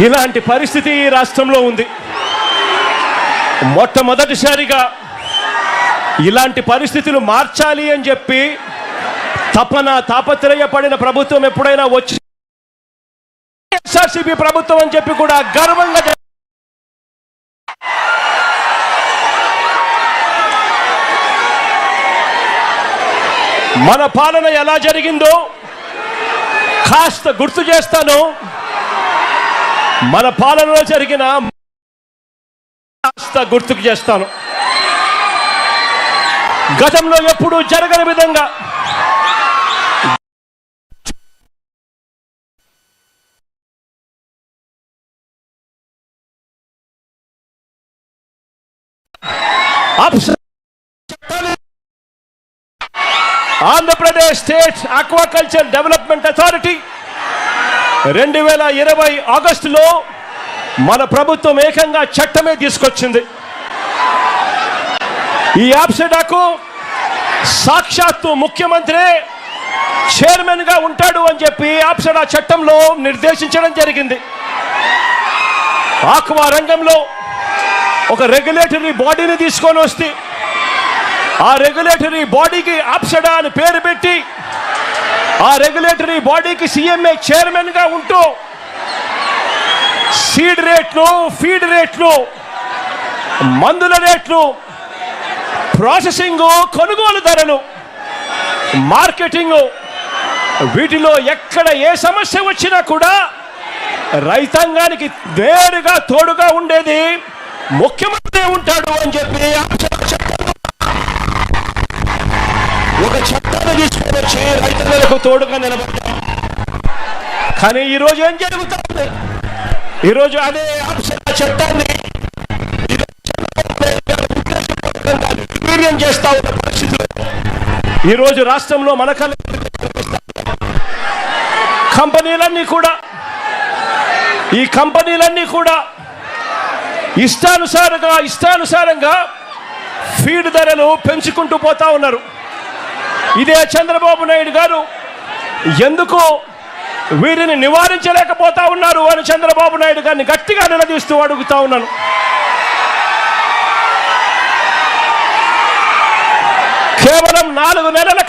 ఇలాంటి పరిస్థితి ఈ రాష్ట్రంలో ఉంది. మొట్టమొదటిసారిగా ఇలాంటి పరిస్థితులు మార్చాలి అని చెప్పి తాపత్రయపడిన ప్రభుత్వం ఎప్పుడైనా వచ్చి ఎస్ఆర్సీపీ ప్రభుత్వం అని చెప్పి కూడా గర్వంగా మన పాలన ఎలా జరిగిందో కాస్త గుర్తు చేస్తాను. మన పాలనలో జరిగిన కాస్త గుర్తుకు చేస్తాను. గతంలో ఎప్పుడూ జరగని విధంగా Andhra Pradesh state aquaculture development authority 2020 ఆగస్టులో మన ప్రభుత్వం ఏకంగా చట్టమే తీసుకొచ్చింది. ఈ ఆప్సెడాకు సాక్షాత్తు ముఖ్యమంత్రి చైర్మన్ గా ఉంటాడు అని చెప్పి ఆప్సెడా చట్టంలో నిర్దేశించడం జరిగింది. ఆక్వా రంగంలో ఒక రెగ్యులేటరీ బాడీని తీసుకొని వస్తే ఆ రెగ్యులేటరీ బాడీకి ఆప్సెడా అని పేరు పెట్టి ఆ రెగ్యులేటరీ బాడీకి సీఎంఏ చైర్మన్ గా ఉంటూ సీడ్ రేట్లు, ఫీడ్ రేట్లు, మందుల రేట్లు, ప్రాసెసింగ్, కొనుగోలు ధరలు, మార్కెటింగ్, వీటిలో ఎక్కడ ఏ సమస్య వచ్చినా కూడా రైతాంగానికి నేరుగా తోడుగా ఉండేది ముఖ్యమంత్రి ఉంటాడు అని చెప్పి ఒక చట్టాన్ని తీసుకొని వచ్చి రైతులకు తోడుగా నిలబడ్డారు. కానీ ఈరోజు ఏం జరుగుతుంది? ఈరోజు అదే చట్టాన్ని నిర్వీర్యం చేస్తా ఉన్న పరిస్థితులు ఈరోజు రాష్ట్రంలో మన కంపెనీలన్నీ కూడా ఇష్టానుసారంగా ఫీడ్ ధరలు పెంచుకుంటూ పోతా ఉన్నారు. ఇదే చంద్రబాబు నాయుడు గారు ఎందుకు వీరిని నివారించలేకపోతా ఉన్నారు అని చంద్రబాబు నాయుడు గారిని గట్టిగా నిలదీస్తూ అడుగుతా ఉన్నాను. కేవలం 4 నెలల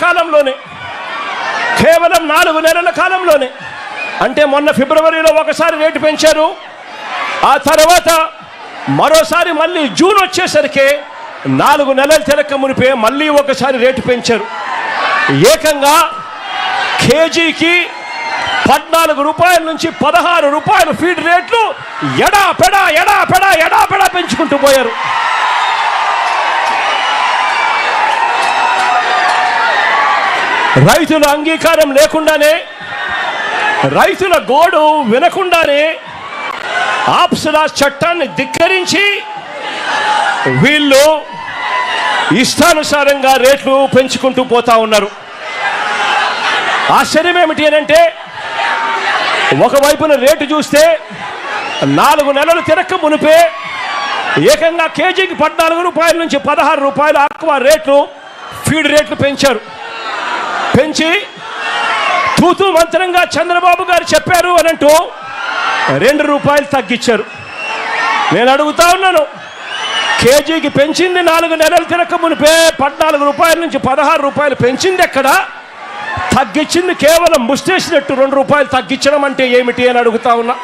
కాలంలోనే అంటే మొన్న ఫిబ్రవరిలో ఒకసారి రేటు పెంచారు. ఆ తర్వాత మరోసారి మళ్ళీ జూన్ వచ్చేసరికి 4 నెలలు తిరక్క మునిపే మళ్ళీ ఒకసారి రేటు పెంచారు. ఏకంగా కేజీకి 14 రూపాయల నుంచి 16 రూపాయలు ఫీడ్ రేట్లు ఎడా పెంచుకుంటూ పోయారు. రైతుల అంగీకారం లేకుండానే, రైతుల గోడు వినకుండానే ఆప్సెడా చట్టాన్ని ధిక్కరించి వీళ్ళు ఇష్టానుసారంగా రేట్లు పెంచుకుంటూ పోతా ఉన్నారు. ఆశ్చర్యం ఏమిటి అనంటే ఒకవైపున రేటు చూస్తే 4 నెలలు తిరక్క మునిపే ఏకంగా కేజీకి 14 రూపాయల నుంచి 16 రూపాయలు ఆక్వా రేట్లు, ఫీడ్ రేట్లు పెంచి తూతూ మంత్రంగా చంద్రబాబు గారు చెప్పారు అనంటూ 2 రూపాయలు తగ్గించారు. నేను అడుగుతా ఉన్నాను, కేజీకి పెంచింది 4 నెలలు తిరక్క మునిపే 14 రూపాయల నుంచి 16 రూపాయలు పెంచింది ఎక్కడ? తగ్గించింది కేవలం ముష్టేసినట్టు 2 రూపాయలు తగ్గించడం అంటే ఏమిటి అని అడుగుతా ఉన్నా.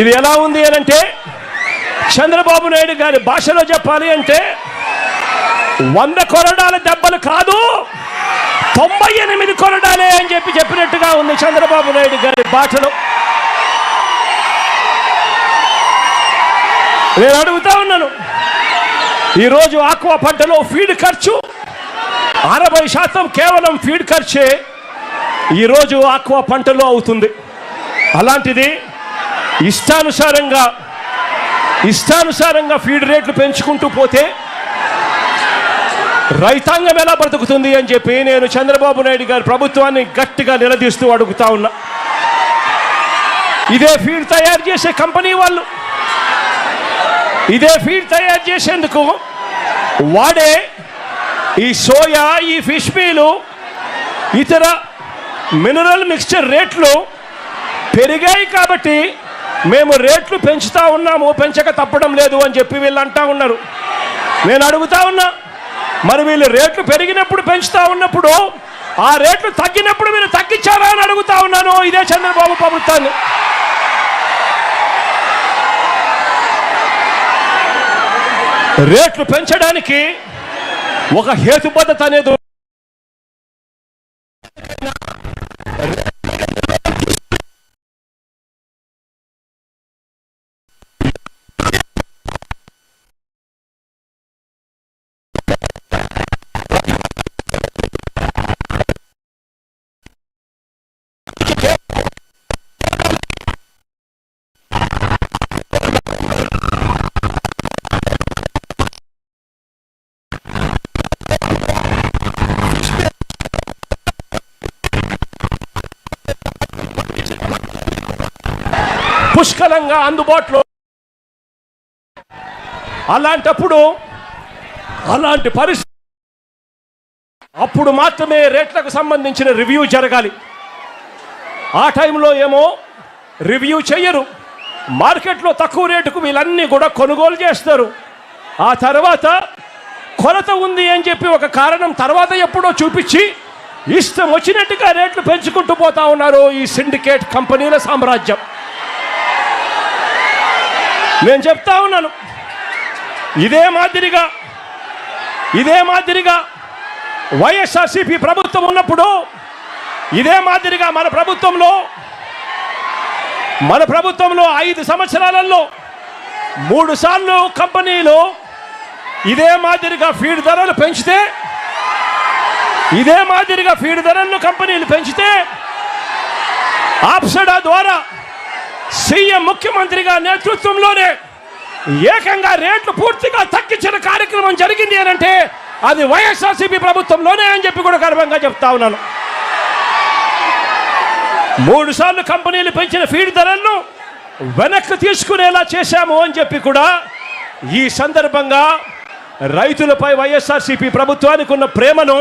ఇది ఎలా ఉంది అనంటే చంద్రబాబు నాయుడు గారి భాషలో చెప్పాలి అంటే 100 కొరడాల దెబ్బలు కాదు 98 కొరడాలే అని చెప్పినట్టుగా ఉంది చంద్రబాబు నాయుడు గారి భాషలో. నేను అడుగుతా ఉన్నాను, ఈరోజు ఆక్వా పంటలో ఫీడ్ ఖర్చు 60% కేవలం ఫీడ్ ఖర్చే ఈరోజు ఆక్వా పంటలో అవుతుంది. అలాంటిది ఇష్టానుసారంగా ఫీడ్ రేట్లు పెంచుకుంటూ పోతే రైతాంగం ఎలా బ్రతుకుతుంది అని చెప్పి నేను చంద్రబాబు నాయుడు గారి ప్రభుత్వాన్ని గట్టిగా నిలదీస్తూ అడుగుతా ఉన్నా. ఇదే ఫీడ్ తయారు చేసే కంపెనీ వాళ్ళు ఇదే ఫీడ్ తయారు చేసేందుకు వాడే ఈ సోయా, ఈ ఫిష్ మీలు, ఇతర మినరల్ మిక్స్చర్ రేట్లు పెరిగాయి కాబట్టి మేము రేట్లు పెంచుతా ఉన్నాము, పెంచక తప్పడం లేదు అని చెప్పి వీళ్ళు అంటా ఉన్నారు. నేను అడుగుతా ఉన్నా, మరి వీళ్ళు రేట్లు పెరిగినప్పుడు పెంచుతా ఉన్నప్పుడు ఆ రేట్లు తగ్గినప్పుడు మీరు తగ్గించారా అని అడుగుతా ఉన్నాను ఇదే చంద్రబాబు ప్రభుత్వాన్ని. రేట్లు పెంచడానికి ఒక హేతుబద్ధత అనేది పుష్కలంగా అందుబాటులో. అలాంటప్పుడు అలాంటి పరిస్థితి అప్పుడు మాత్రమే రేట్లకు సంబంధించిన రివ్యూ జరగాలి. ఆ టైంలో ఏమో రివ్యూ చేయరు. మార్కెట్లో తక్కువ రేటుకు వీళ్ళన్నీ కూడా కొనుగోలు చేస్తారు. ఆ తర్వాత కొరత ఉంది అని చెప్పి ఒక కారణం తర్వాత ఎప్పుడో చూపించి ఇష్టం వచ్చినట్టుగా రేట్లు పెంచుకుంటూ పోతా ఉన్నారు ఈ సిండికేట్ కంపెనీల సామ్రాజ్యం. నేను చెప్తా ఉన్నాను, ఇదే మాదిరిగా వైఎస్ఆర్సీపీ ప్రభుత్వం ఉన్నప్పుడు, ఇదే మాదిరిగా మన ప్రభుత్వంలో 5 సంవత్సరాలలో 3 సార్లు కంపెనీలు ఇదే మాదిరిగా ఫీడ్ ధరలు పెంచితే, కంపెనీలు పెంచితే ఆప్సడా ద్వారా సీఎం ముఖ్యమంత్రి గారి నేతృత్వంలోనే ఏకంగా రేట్లు పూర్తిగా తగ్గించిన కార్యక్రమం జరిగింది అని అంటే అది వైఎస్ఆర్సీపీ ప్రభుత్వంలోనే అని చెప్పి కూడా గర్వంగా చెప్తా ఉన్నాను. 3 సార్లు కంపెనీలు పెంచిన ఫీడ్ ధరలను వెనక్కి తీసుకునేలా చేశాము అని చెప్పి కూడా ఈ సందర్భంగా రైతులపై వైఎస్ఆర్సీపీ ప్రభుత్వానికి ఉన్న ప్రేమను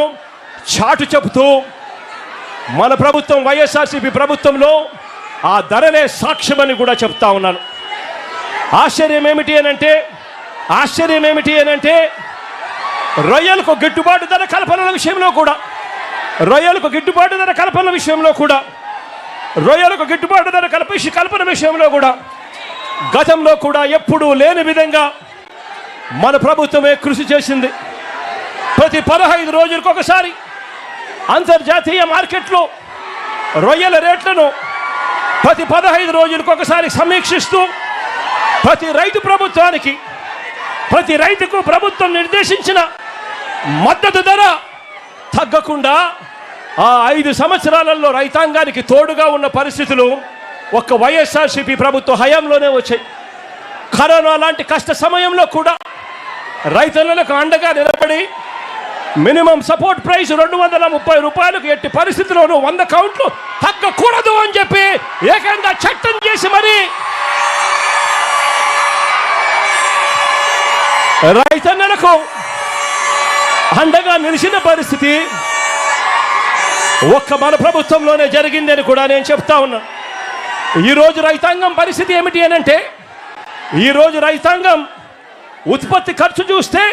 చాటు చెబుతూ మన ప్రభుత్వం వైఎస్ఆర్సీపీ ప్రభుత్వంలో ఆ ధరనే సాక్ష్యమని కూడా చెప్తా ఉన్నాను. ఆశ్చర్యం ఏమిటి అనంటే రొయ్యలకు గిట్టుబాటు ధర కల్పన విషయంలో కూడా రొయ్యలకు గిట్టుబాటు ధర కల్పన విషయంలో కూడా గతంలో కూడా ఎప్పుడూ లేని విధంగా మన ప్రభుత్వమే కృషి చేసింది. ప్రతి 15 రోజులకు ఒకసారి అంతర్జాతీయ మార్కెట్లో రొయ్యల రేట్లను ప్రతి 15 రోజులకు ఒకసారి సమీక్షిస్తూ ప్రతి రైతుకు ప్రభుత్వం నిర్దేశించిన మద్దతు ధర తగ్గకుండా ఆ 5 సంవత్సరాలలో రైతాంగానికి తోడుగా ఉన్న పరిస్థితులు ఒక్క వైఎస్ఆర్సీపీ ప్రభుత్వ హయాంలోనే వచ్చాయి. కరోనా లాంటి కష్ట సమయంలో కూడా రైతులకు అండగా నిలబడి మినిమం సపోర్ట్ ప్రైస్ 230 రూపాయలకు ఎట్టి పరిస్థితుల్లోనూ 100 కౌంట్లు తగ్గకూడదు అని చెప్పి ఏకంగా చట్టం చేసి మరి రైతన్నలకు అండగా నిలిచిన పరిస్థితి ఒక్క మన ప్రభుత్వంలోనే జరిగిందని కూడా నేను చెప్తా ఉన్నా. ఈరోజు రైతాంగం పరిస్థితి ఏమిటి అనంటే, ఈరోజు రైతాంగం ఉత్పత్తి ఖర్చు చూస్తే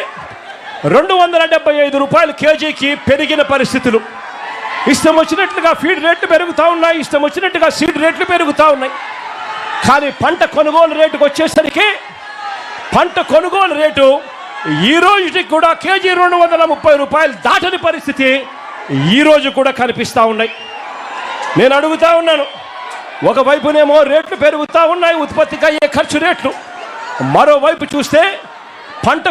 275 రూపాయలు కేజీకి పెరిగిన పరిస్థితులు. ఇష్టం వచ్చినట్లుగా ఫీడ్ రేట్లు పెరుగుతూ ఉన్నాయి, ఇష్టం వచ్చినట్టుగా సీడ్ రేట్లు పెరుగుతూ ఉన్నాయి. కానీ పంట కొనుగోలు రేటుకు వచ్చేసరికి పంట కొనుగోలు రేటు ఈ రోజుకి కూడా కేజీ 230 రూపాయలు దాటని పరిస్థితి ఈరోజు కూడా కనిపిస్తూ ఉన్నాయి. నేను అడుగుతా ఉన్నాను, ఒకవైపునేమో రేట్లు పెరుగుతూ ఉన్నాయి, ఉత్పత్తికి అయ్యే ఖర్చు రేట్లు. మరోవైపు చూస్తే పంట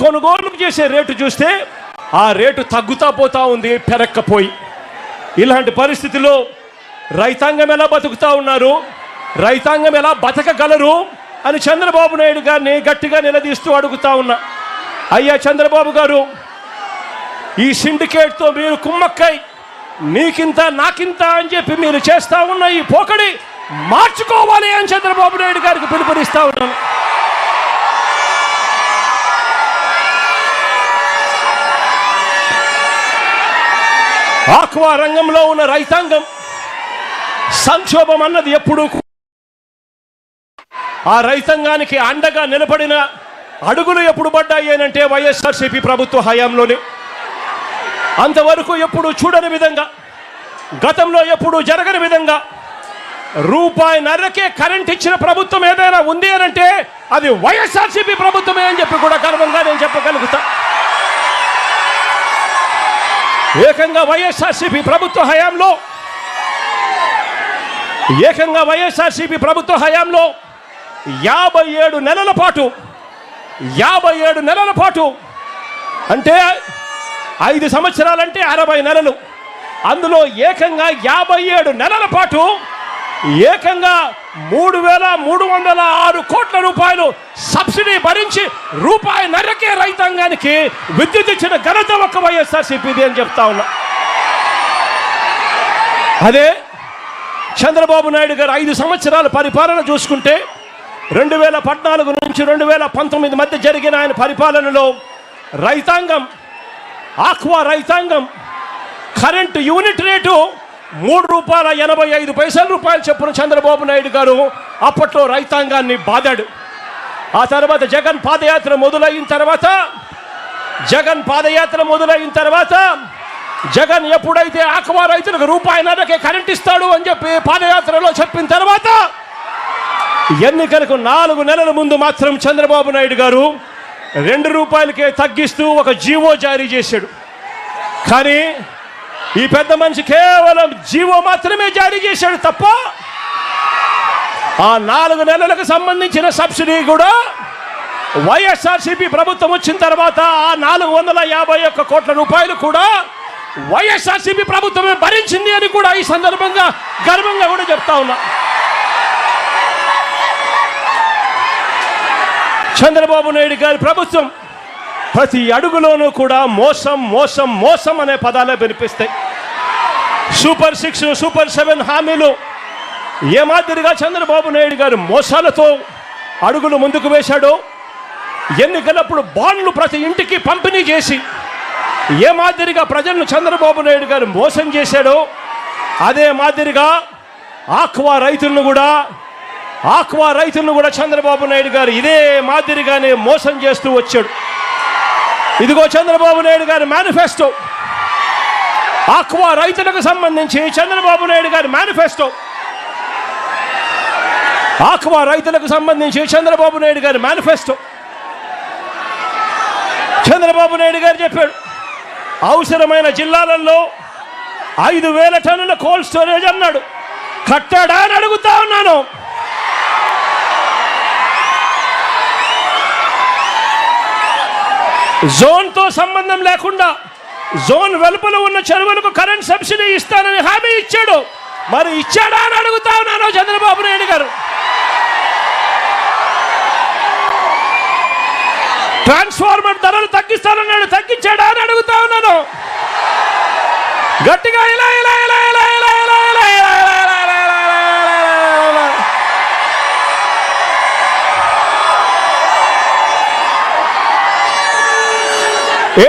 కొనుగోలు చేసే రేటు చూస్తే ఆ రేటు తగ్గుతా పోతా ఉంది పెరక్కపోయి. ఇలాంటి పరిస్థితిలో రైతాంగం ఎలా బతుకుతా ఉన్నారు, రైతాంగం ఎలా బతకగలరు అని చంద్రబాబు నాయుడు గారిని గట్టిగా నిలదీస్తూ అడుగుతా ఉన్నా. అయ్యా చంద్రబాబు గారు, ఈ సిండికేట్తో మీరు కుమ్మక్కై నీకింత నాకింత అని చెప్పి మీరు చేస్తా ఉన్న ఈ పోకడి మార్చుకోవాలి అని చంద్రబాబు నాయుడు గారికి పిలుపునిస్తా ఉన్నాను. ఆక్వా రంగంలో ఉన్న రైతాంగం సంక్షోభం అన్నది ఎప్పుడు ఆ రైతాంగానికి అండగా నిలబడిన అడుగులు ఎప్పుడు పడ్డాయి అంటే వైఎస్ఆర్సీపీ ప్రభుత్వ హయాంలోనే. అంతవరకు ఎప్పుడు చూడని విధంగా, గతంలో ఎప్పుడు జరగని విధంగా రూపాయిన్నరకే కరెంట్ ఇచ్చిన ప్రభుత్వం ఏదైనా ఉంది అని అంటే అది వైఎస్ఆర్సీపీ ప్రభుత్వమే అని చెప్పి కూడా గర్వంగా నేను చెప్పగలుగుతా. ఏకంగా వైఎస్ఆర్సీపీ ప్రభుత్వ హయాంలో 57 నెలల పాటు అంటే 5 సంవత్సరాలంటే 60 నెలలు, అందులో ఏకంగా 57 నెలల పాటు ఏకంగా 3,306 కోట్ల రూపాయలు సబ్సిడీ భరించి రూపాయిన్నరకే రైతాంగానికి విద్యుత్ ఇచ్చిన ఘనత ఒక్క వైఎస్ఆర్సీపీది అని చెప్తా ఉన్నా. అదే చంద్రబాబు నాయుడు గారు 5 సంవత్సరాల పరిపాలన చూసుకుంటే 2014 నుంచి 2019 మధ్య జరిగిన ఆయన పరిపాలనలో రైతాంగం, ఆక్వా రైతాంగం కరెంటు యూనిట్ రేటు ₹3.85 చొప్పున చంద్రబాబు నాయుడు గారు అప్పట్లో రైతాంగాన్ని బాదాడు. ఆ తర్వాత జగన్ పాదయాత్ర మొదలైన తర్వాత జగన్ ఎప్పుడైతే ఆక్వా రైతులకు ₹1.5కే కరెంట్ ఇస్తాడు అని చెప్పి పాదయాత్రలో చెప్పిన తర్వాత ఎన్నికలకు 4 నెలల ముందు మాత్రం చంద్రబాబు నాయుడు గారు ₹2కే తగ్గిస్తూ ఒక జీవో జారీ చేశాడు. కానీ ఈ పెద్ద మనిషి కేవలం జీవో మాత్రమే జారీ చేశాడు తప్ప ఆ 4 నెలలకు సంబంధించిన సబ్సిడీ కూడా వైఎస్ఆర్సీపీ ప్రభుత్వం వచ్చిన తర్వాత ఆ 451 కోట్ల రూపాయలు కూడా వైఎస్ఆర్సీపీ ప్రభుత్వమే భరించింది అని కూడా ఈ సందర్భంగా గర్వంగా కూడా చెప్తా ఉన్నా. చంద్రబాబు నాయుడు గారి ప్రభుత్వం ప్రతి అడుగులోనూ కూడా మోసం మోసం మోసం అనే పదాలే వినిపిస్తాయి. సూపర్ 6, సూపర్ 7 హామీలు ఏ మాదిరిగా చంద్రబాబు నాయుడు గారు మోసాలతో అడుగులు ముందుకు వేశాడో, ఎన్నికలప్పుడు బాండ్లు ప్రతి ఇంటికి పంపిణీ చేసి ఏ మాదిరిగా ప్రజలను చంద్రబాబు నాయుడు గారు మోసం చేశాడో, అదే మాదిరిగా ఆక్వా రైతులను కూడా చంద్రబాబు నాయుడు గారు ఇదే మాదిరిగానే మోసం చేస్తూ వచ్చాడు. ఇదిగో చంద్రబాబు నాయుడు గారి మేనిఫెస్టో, ఆక్వా రైతులకు సంబంధించి చంద్రబాబు నాయుడు గారి మేనిఫెస్టో, చంద్రబాబు నాయుడు గారు చెప్పాడు అవసరమైన జిల్లాలలో 5,000 టన్నుల కోల్డ్ స్టోరేజ్ అన్నాడు. కట్టాడా అని అడుగుతా ఉన్నాను. జోన్తో సంబంధం లేకుండా జోన్ వెలుపల ఉన్న చెరువులకు కరెంట్ సబ్సిడీ ఇస్తానని హామీ ఇచ్చాడు. మరి ఇచ్చాడా అని అడుగుతా ఉన్నాను చంద్రబాబు నాయుడు గారు. ట్రాన్స్ఫార్మర్ ధరలు తగ్గిస్తానన్నాడు, తగ్గించాడా అని అడుగుతా ఉన్నాను. గట్టిగా ఇలా ఇలా ఇలా ఇలా ఇలా ఇలా ఇలా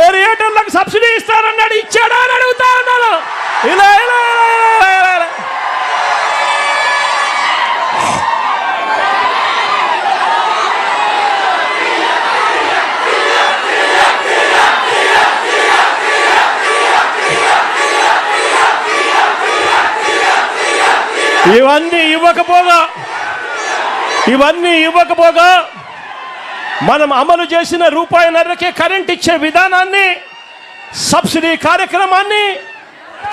ఏరియేటర్లకు సబ్సిడీ ఇస్తానన్నాడు, ఇచ్చాడా అని అడుగుతా ఉన్నాను. ఇలా ఇలా ఇవన్నీ ఇవ్వకపోగా మనం అమలు చేసిన ₹1.5కే కరెంట్ ఇచ్చే విధానాన్ని, సబ్సిడీ కార్యక్రమాన్ని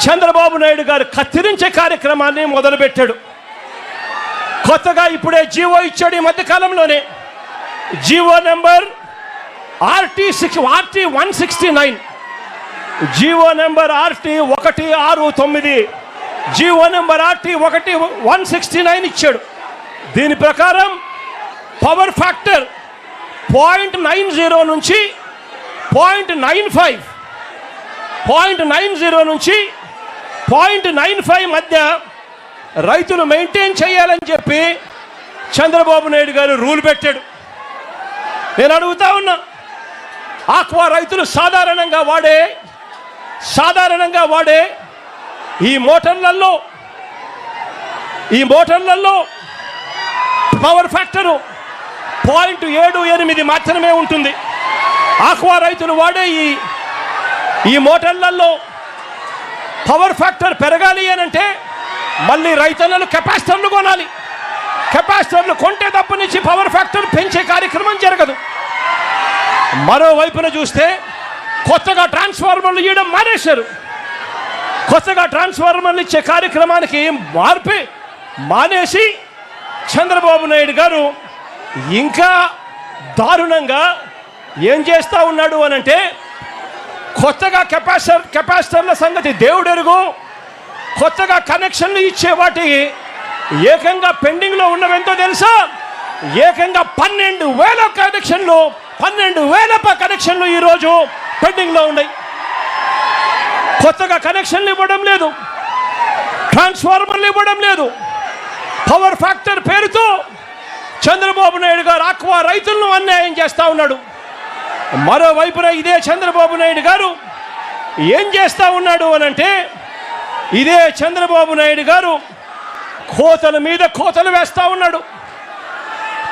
చంద్రబాబు నాయుడు గారు కత్తిరించే కార్యక్రమాన్ని మొదలుపెట్టాడు. కొత్తగా ఇప్పుడే జీవో ఇచ్చాడు. ఈ మధ్యకాలంలోనే G O number RT169, G O number RT169, G O number RT169 ఇచ్చాడు. దీని ప్రకారం పవర్ ఫ్యాక్టర్ 0.90 నుంచి 0.95 మధ్య రైతులు మెయింటైన్ చేయాలని చెప్పి చంద్రబాబు నాయుడు గారు రూల్ పెట్టాడు. నేను అడుగుతా ఉన్నా, ఆక్వా రైతులు సాధారణంగా వాడే ఈ మోటార్లలో ఈ మోటార్లలో పవర్ ఫ్యాక్టరు 0.78 మాత్రమే ఉంటుంది. ఆక్వా రైతులు వాడే ఈ మోటార్లలో పవర్ ఫ్యాక్టర్ పెరగాలి అనంటే మళ్ళీ రైతులను కెపాసిటర్లు కొనాలి. కెపాసిటర్లు కొంటే తప్ప నుంచి పవర్ ఫ్యాక్టర్ పెంచే కార్యక్రమం జరగదు. మరోవైపున చూస్తే కొత్తగా ట్రాన్స్ఫార్మర్లు ఇవ్వడం మానేశారు. కొత్తగా ట్రాన్స్ఫార్మర్లు ఇచ్చే కార్యక్రమానికి మానేసి చంద్రబాబు నాయుడు గారు ఇంకా దారుణంగా ఏం చేస్తూ ఉన్నాడు అనంటే కొత్తగా కెపాసిటర్ల సంగతి దేవుడెరుగు. కొత్తగా కనెక్షన్లు ఇచ్చే వాటికి ఏకంగా పెండింగ్లో ఉన్నవెంతో తెలుసా? ఏకంగా 12,000 కనెక్షన్లు 12,000 కనెక్షన్లు ఈరోజు పెండింగ్లో ఉన్నాయి. కొత్తగా కనెక్షన్లు ఇవ్వడం లేదు, ట్రాన్స్ఫార్మర్లు ఇవ్వడం లేదు. పవర్ ఫ్యాక్టర్ పేరుతో చంద్రబాబు నాయుడు గారు ఆక్వా రైతులను అన్యాయం చేస్తూ ఉన్నాడు. మరోవైపున ఇదే చంద్రబాబు నాయుడు గారు ఏం చేస్తూ ఉన్నాడు అనంటే ఇదే చంద్రబాబు నాయుడు గారు కోతల మీద కోతలు వేస్తూ ఉన్నాడు.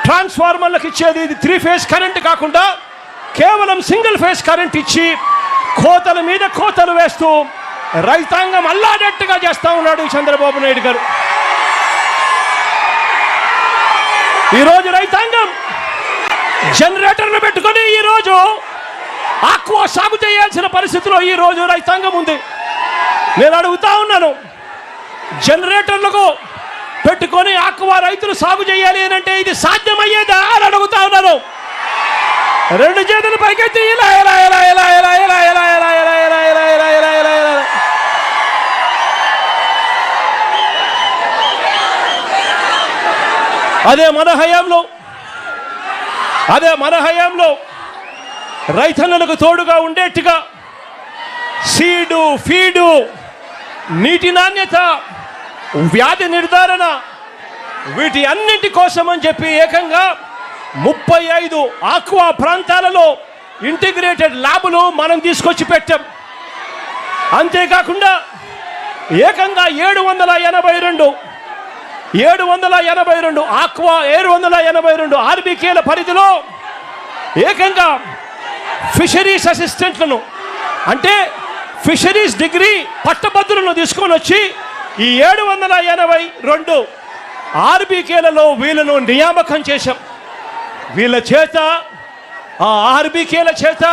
ట్రాన్స్ఫార్మర్లకు ఇచ్చేది ఇది 3 ఫేజ్ కరెంట్ కాకుండా కేవలం సింగిల్ ఫేజ్ కరెంట్ ఇచ్చి కోతల మీద కోతలు వేస్తూ రైతాంగం అల్లాడట్టుగా చేస్తూ ఉన్నాడు చంద్రబాబు నాయుడు గారు. ఈరోజు రైతాంగం జనరేటర్లు పెట్టుకొని ఈరోజు ఆక్వా సాగు చేయాల్సిన పరిస్థితిలో ఈరోజు రైతాంగం ఉంది. నేను అడుగుతా ఉన్నాను, జనరేటర్లకు పెట్టుకొని ఆక్వా రైతులు సాగు చేయాలి అని అంటే ఇది సాధ్యమయ్యేదా అని అడుగుతా ఉన్నాను. 2 చేతులు పైకెత్తి ఇలా ఇలా ఇలా ఇలా ఇలా ఇలా ఇలా ఇలా ఇలా ఇలా ఇలా ఇలా ఇలా ఇలా ఇలా. అదే మన హయాంలో రైతన్నలకు తోడుగా ఉండేట్టుగా సీడు, ఫీడు, నీటి నాణ్యత, వ్యాధి నిర్ధారణ వీటి అన్నింటి కోసం అని చెప్పి ఏకంగా 35 ఆక్వా ప్రాంతాలలో ఇంటిగ్రేటెడ్ ల్యాబులు మనం తీసుకొచ్చి పెట్టాం. అంతేకాకుండా ఏకంగా 782 ఆక్వా 782 ఆర్బీకేల పరిధిలో ఏకంగా ఫిషరీస్ అసిస్టెంట్లను అంటే ఫిషరీస్ డిగ్రీ పట్టభద్రులను తీసుకొని వచ్చి ఈ 782 ఆర్బీకేలలో వీళ్ళను నియామకం చేశాం. వీళ్ళ చేత ఆ ఆర్బీకేల చేత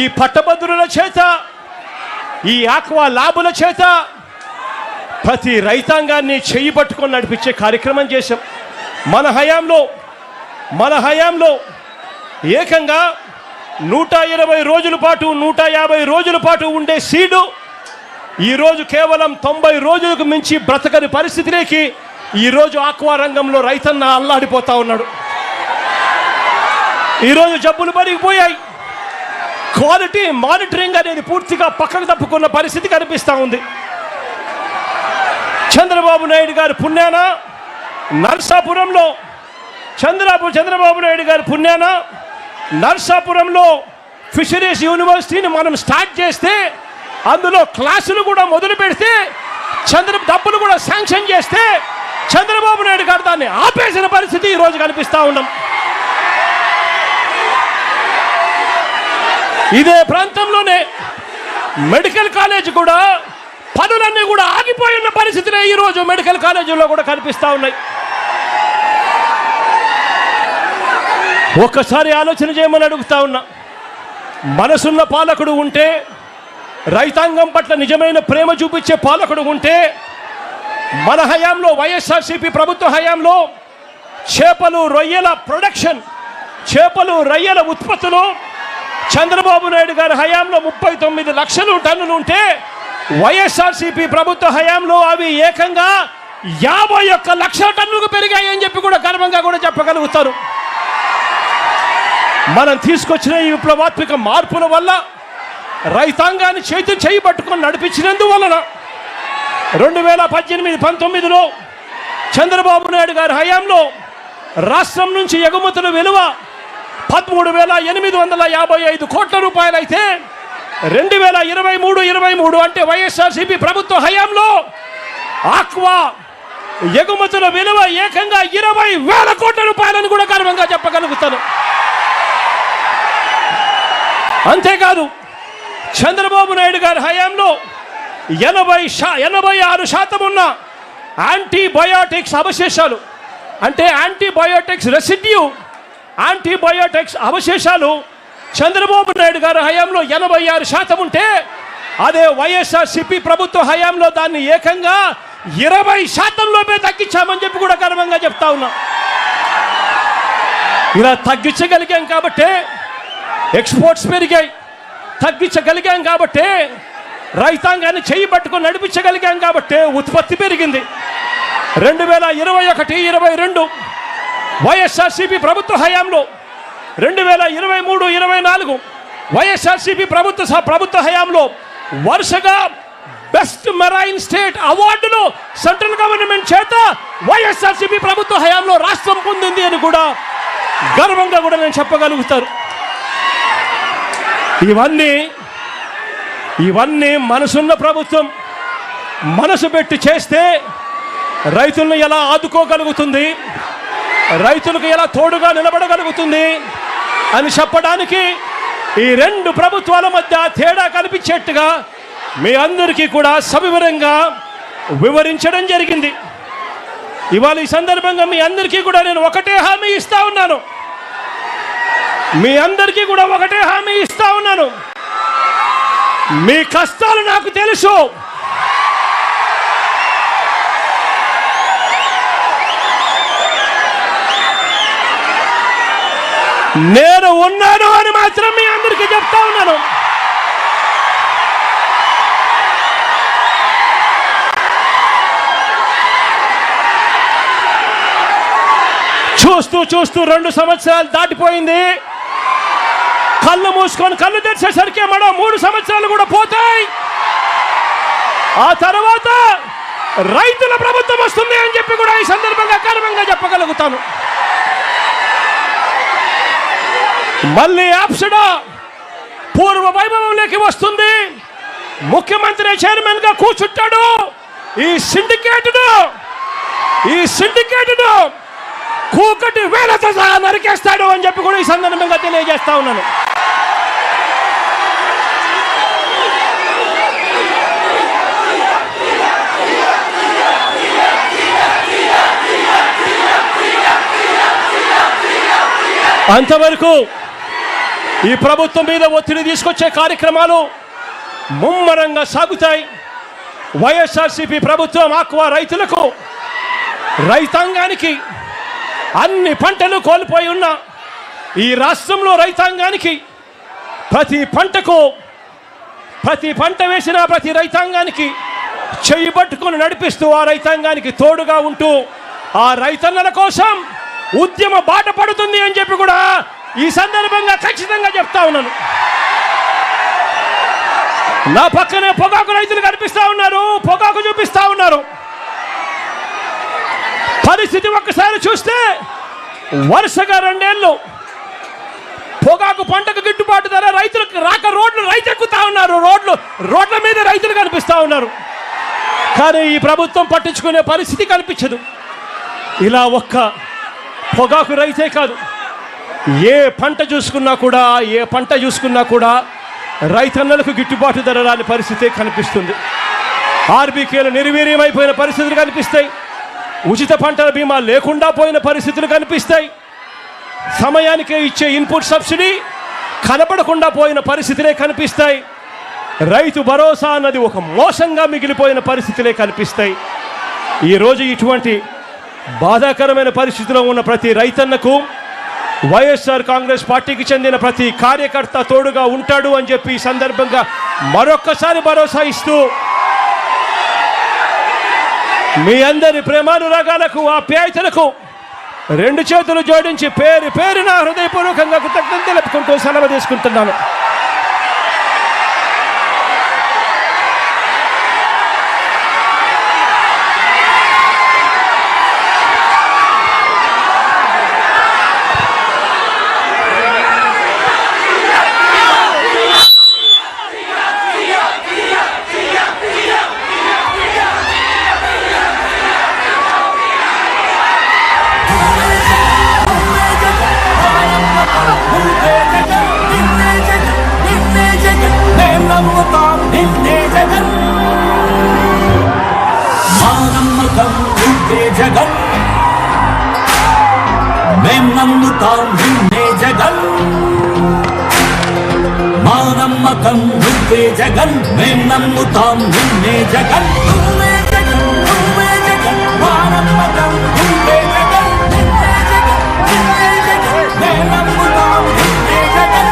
ఈ పట్టభద్రుల చేత ఈ ఆక్వా ల్యాబుల చేత ప్రతి రైతాంగాన్ని చెయ్యి పట్టుకొని నడిపించే కార్యక్రమం చేశాం. మన హయాంలో ఏకంగా 120 రోజుల పాటు 150 రోజుల పాటు ఉండే సీడు ఈరోజు కేవలం 90 రోజులకు మించి బ్రతకని పరిస్థితిలోకి ఈరోజు ఆక్వా రంగంలో రైతన్న అల్లాడిపోతా ఉన్నాడు. ఈరోజు జబ్బులు పెరిగిపోయాయి. క్వాలిటీ మానిటరింగ్ అనేది పూర్తిగా పక్కకు తప్పుకున్న పరిస్థితి కనిపిస్తూ ఉంది. చంద్రబాబు నాయుడు గారి పుణ్యాన నర్సాపురంలో చంద్రబాబు నాయుడు గారి పుణ్యాన నర్సాపురంలో ఫిషరీస్ యూనివర్సిటీని మనం స్టార్ట్ చేస్తే అందులో క్లాసులు కూడా మొదలు పెడితే డబ్బులు కూడా శాంక్షన్ చేస్తే చంద్రబాబు నాయుడు గారు దాన్ని ఆపేసిన పరిస్థితి ఈరోజు కనిపిస్తూ ఉన్నాం. ఇదే ప్రాంతంలోనే మెడికల్ కాలేజ్ కూడా పనులన్నీ కూడా ఆగిపోయిన పరిస్థితులే ఈరోజు మెడికల్ కాలేజీల్లో కూడా కనిపిస్తూ ఉన్నాయి. ఒక్కసారి ఆలోచన చేయమని అడుగుతా ఉన్నా. మనసున్న పాలకుడు ఉంటే, రైతాంగం పట్ల నిజమైన ప్రేమ చూపించే పాలకుడు ఉంటే, మన హయాంలో వైఎస్ఆర్సీపీ ప్రభుత్వ హయాంలో చేపలు రొయ్యల ప్రొడక్షన్, చేపలు రొయ్యల ఉత్పత్తులు చంద్రబాబు నాయుడు గారి హయాంలో 39 లక్షల టన్నులు ఉంటే వైఎస్ఆర్సీపీ ప్రభుత్వ హయాంలో అవి ఏకంగా 51 లక్షల టన్నులకు పెరిగాయని చెప్పి కూడా గర్వంగా కూడా చెప్పగలుగుతారు. మనం తీసుకొచ్చిన ఈ విప్లవాత్మక మార్పుల వల్ల రైతాంగాన్ని చేయి పట్టుకొని నడిపించినందువలన 2018-19లో చంద్రబాబు నాయుడు గారి హయాంలో రాష్ట్రం నుంచి ఎగుమతుల విలువ 13,855 కోట్ల రూపాయలైతే 2023 అంటే వైఎస్ఆర్సీపీ ప్రభుత్వ హయాంలో ఆక్వా ఎగుమతుల విలువ ఏకంగా 20,000 కోట్ల రూపాయలను కూడా గర్వంగా చెప్పగలుగుతాను. అంతేకాదు చంద్రబాబు నాయుడు గారి హయాంలో 86% ఉన్న యాంటీబయోటిక్స్ అవశేషాలు, అంటే యాంటీబయోటిక్స్ రెసిడ్యూ, యాంటీబయోటిక్స్ అవశేషాలు చంద్రబాబు నాయుడు గారి హయాంలో 86% ఉంటే, అదే వైఎస్ఆర్సీపీ ప్రభుత్వ హయాంలో దాన్ని ఏకంగా 20%లోపే తగ్గించామని చెప్పి కూడా గర్వంగా చెప్తా ఉన్నాం. ఇలా తగ్గించగలిగాం కాబట్టే ఎక్స్పోర్ట్స్ పెరిగాయి, తగ్గించగలిగాం కాబట్టే రైతాంగాన్ని చేయి పట్టుకొని నడిపించగలిగాం కాబట్టే ఉత్పత్తి పెరిగింది. 2021-22 వైఎస్ఆర్సీపీ ప్రభుత్వ హయాంలో, 2023-24 వైఎస్ఆర్సీపీ ప్రభుత్వ హయాంలో వరుసగా బెస్ట్ మెరైన్ స్టేట్ అవార్డును సెంట్రల్ గవర్నమెంట్ చేత వైఎస్ఆర్సీపీ ప్రభుత్వ హయాంలో రాష్ట్రం పొందింది అని కూడా గర్వంగా కూడా నేను చెప్పగలుగుతాను. ఇవన్నీ మనసున్న ప్రభుత్వం మనసు పెట్టి చేస్తే రైతులను ఎలా ఆదుకోగలుగుతుంది, రైతులకు ఎలా తోడుగా నిలబడగలుగుతుంది అని చెప్పడానికి ఈ 2 ప్రభుత్వాల మధ్య తేడా కనిపించేట్టుగా మీ అందరికీ కూడా సవివరంగా వివరించడం జరిగింది. ఇవాళ ఈ సందర్భంగా మీ అందరికీ కూడా నేను ఒకటే హామీ ఇస్తా ఉన్నాను, మీ అందరికీ కూడా ఒకటే హామీ ఇస్తా ఉన్నాను. మీ కష్టాలు నాకు తెలుసు, నేను ఉన్నాను అని మాత్రం మీ అందరికీ చెప్తా ఉన్నాను. చూస్తూ 2 సంవత్సరాలు దాటిపోయింది. కళ్ళు మూసుకొని కళ్ళు తెరిచేసరికి మరో 3 సంవత్సరాలు కూడా పోతాయి. ఆ తర్వాత రైతుల ప్రభుత్వం వస్తుంది అని చెప్పి కూడా ఈ సందర్భంగా గర్వంగా చెప్పగలుగుతాను. మళ్ళీ ఆప్షడా పూర్వ వైభవంలోకి వస్తుంది. ముఖ్యమంత్రి చైర్మన్ గా కూర్చుంటాడు. ఈ సిండికేట్ కూకటి వేలతో సహా నరికేస్తాడు అని చెప్పి కూడా ఈ సందర్భంగా తెలియజేస్తా ఉన్నాను. అంతవరకు ఈ ప్రభుత్వం మీద ఒత్తిడి తీసుకొచ్చే కార్యక్రమాలు ముమ్మరంగా సాగుతాయి. వైఎస్ఆర్సీపీ ప్రభుత్వం ఆక్వా రైతులకు, రైతాంగానికి, అన్ని పంటలు కోల్పోయి ఉన్న ఈ రాష్ట్రంలో రైతాంగానికి ప్రతి పంట వేసిన ప్రతి రైతాంగానికి చెయ్యి పట్టుకొని నడిపిస్తూ ఆ రైతాంగానికి తోడుగా ఉంటూ ఆ రైతన్నల కోసం ఉద్యమ బాట పడుతుంది అని చెప్పి కూడా ఈ సందర్భంగా ఖచ్చితంగా చెప్తా ఉన్నాను. నా పక్కనే పొగాకు రైతులు కనిపిస్తా ఉన్నారు, పొగాకు చూపిస్తా ఉన్నారు. పరిస్థితి ఒక్కసారి చూస్తే వరుసగా 2 ఏళ్ళు పొగాకు పంటకు గిట్టుబాటు ధర రైతులకు రాక రైతు ఎక్కుతా ఉన్నారు. రోడ్ల మీద రైతులు కనిపిస్తా ఉన్నారు. కానీ ఈ ప్రభుత్వం పట్టించుకునే పరిస్థితి కనిపించదు. ఇలా ఒక్క పొగాకు రైతే కాదు, ఏ పంట చూసుకున్నా కూడా రైతన్నలకు గిట్టుబాటు ధర రాని పరిస్థితే కనిపిస్తుంది. ఆర్బీకేలు నిర్వీర్యమైపోయిన పరిస్థితులు కనిపిస్తాయి. ఉచిత పంటల బీమా లేకుండా పోయిన పరిస్థితులు కనిపిస్తాయి. సమయానికే ఇచ్చే ఇన్పుట్ సబ్సిడీ కనపడకుండా పోయిన పరిస్థితులే కనిపిస్తాయి. రైతు భరోసా అన్నది ఒక మోసంగా మిగిలిపోయిన పరిస్థితులే కనిపిస్తాయి. ఈరోజు ఇటువంటి బాధాకరమైన పరిస్థితిలో ఉన్న ప్రతి రైతన్నకు వైఎస్ఆర్ కాంగ్రెస్ పార్టీకి చెందిన ప్రతి కార్యకర్త తోడుగా ఉంటాడు అని చెప్పి ఈ సందర్భంగా మరొక్కసారి భరోసా ఇస్తూ మీ అందరి ప్రేమానురాగాలకు, ఆప్యాయతలకు 2 చేతులు జోడించి పేరున హృదయపూర్వకంగా కృతజ్ఞతలు తెలుపుకుంటూ సెలవు తీసుకుంటున్నాను. నమ్మకం నువ్వే జగన్, మేం నమ్ముతాం నిన్నే జగన్. మా నమ్మకం నువ్వే జగన్, మేం నమ్ముతాం నిన్నే జగన్. నువ్వే జగన్, నువ్వే జగన్, మా నమ్మకం నువ్వే జగన్, నిన్నే జగన్, నిన్నే జగన్, మేం నమ్ముతాం నిన్నే జగన్.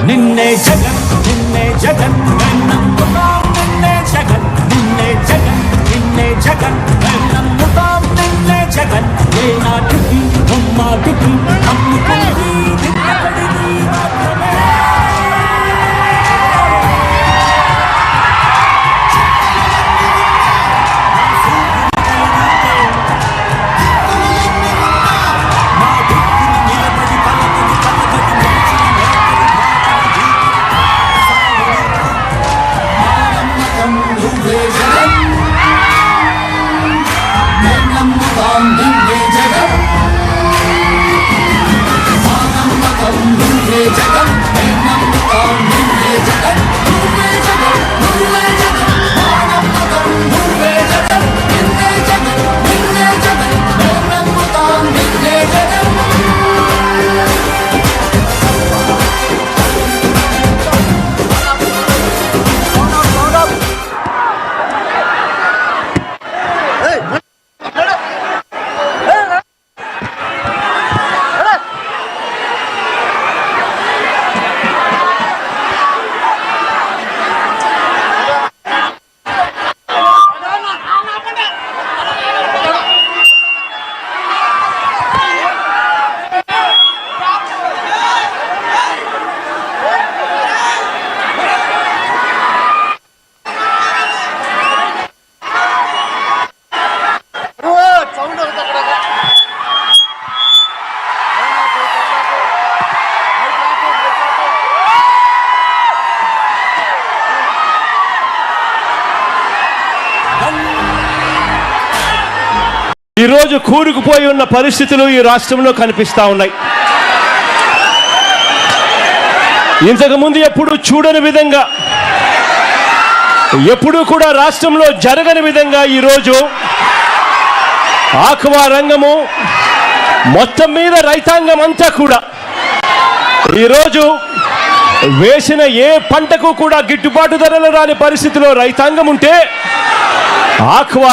నిన్నే జగన్, నిన్నే జగన్, మేం నమ్ముతాం నిన్నే జగన్, నిన్నే జగన్, నిన్నే జగన్, మేం నమ్ముతాం నిన్నే జగన్. ఏ నాటికి బొమ్మాటికి నమ్ముకుంది నిన్నపడిది మాత్రమే. ఈరోజు కూరుకుపోయి ఉన్న పరిస్థితులు ఈ రాష్ట్రంలో కనిపిస్తా ఉన్నాయి. ఇంతకుముందు ఎప్పుడు చూడని విధంగా, ఎప్పుడూ కూడా రాష్ట్రంలో జరగని విధంగా ఈరోజు ఆక్వా రంగము మొత్తం మీద రైతాంగం అంతా కూడా ఈరోజు వేసిన ఏ పంటకు కూడా గిట్టుబాటు ధరలు రాని పరిస్థితిలో రైతాంగం ఉంటే ఆక్వా